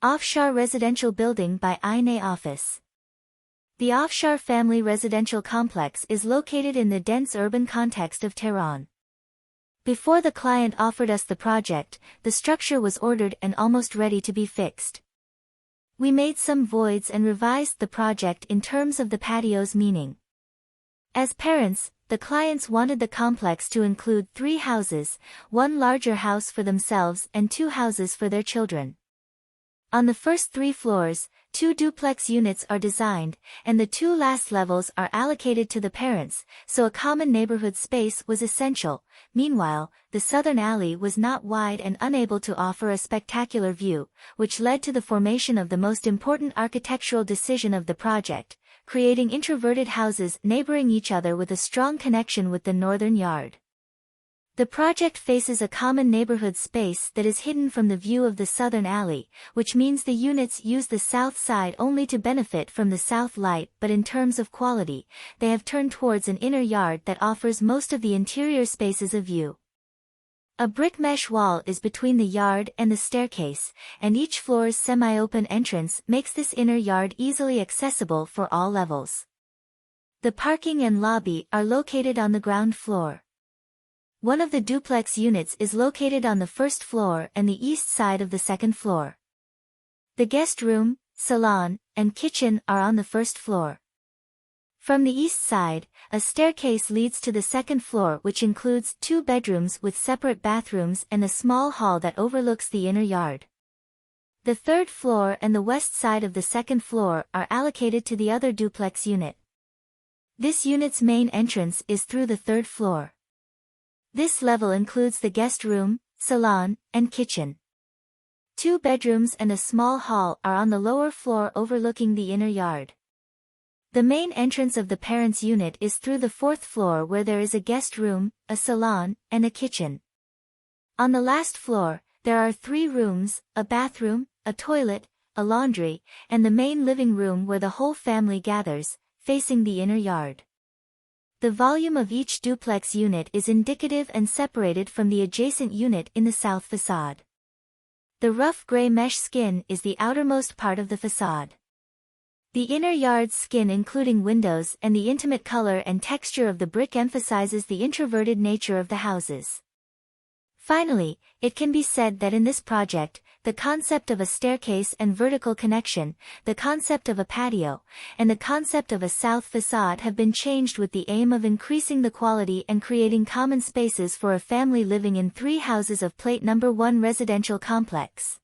Afshar Residential Building by Ayeneh Office. The Afshar family residential complex is located in the dense urban context of Tehran. Before the client offered us the project, the structure was ordered and almost ready to be fixed. We made some voids and revised the project in terms of the patio's meaning. As parents, the clients wanted the complex to include 3 houses, 1 larger house for themselves and 2 houses for their children. On the first 3 floors, 2 duplex units are designed, and the 2 last levels are allocated to the parents, so a common neighborhood space was essential. Meanwhile, the southern alley was not wide and unable to offer a spectacular view, which led to the formation of the most important architectural decision of the project, creating introverted houses neighboring each other with a strong connection with the northern yard. The project faces a common neighborhood space that is hidden from the view of the southern alley, which means the units use the south side only to benefit from the south light, but in terms of quality, they have turned towards an inner yard that offers most of the interior spaces a view. A brick mesh wall is between the yard and the staircase, and each floor's semi-open entrance makes this inner yard easily accessible for all levels. The parking and lobby are located on the ground floor. One of the duplex units is located on the first floor and the east side of the second floor. The guest room, salon, and kitchen are on the first floor. From the east side, a staircase leads to the second floor, which includes 2 bedrooms with separate bathrooms and a small hall that overlooks the inner yard. The third floor and the west side of the second floor are allocated to the other duplex unit. This unit's main entrance is through the third floor. This level includes the guest room, salon, and kitchen. 2 bedrooms and a small hall are on the lower floor overlooking the inner yard. The main entrance of the parents' unit is through the 4th floor, where there is a guest room, a salon, and a kitchen. On the last floor, there are 3 rooms, a bathroom, a toilet, a laundry, and the main living room where the whole family gathers, facing the inner yard. The volume of each duplex unit is indicative and separated from the adjacent unit in the south facade. The rough gray mesh skin is the outermost part of the facade. The inner yard's skin, including windows and the intimate color and texture of the brick, emphasizes the introverted nature of the houses. Finally, it can be said that in this project, the concept of a staircase and vertical connection, the concept of a patio, and the concept of a south facade have been changed with the aim of increasing the quality and creating common spaces for a family living in 3 houses of Plate No. 1 residential complex.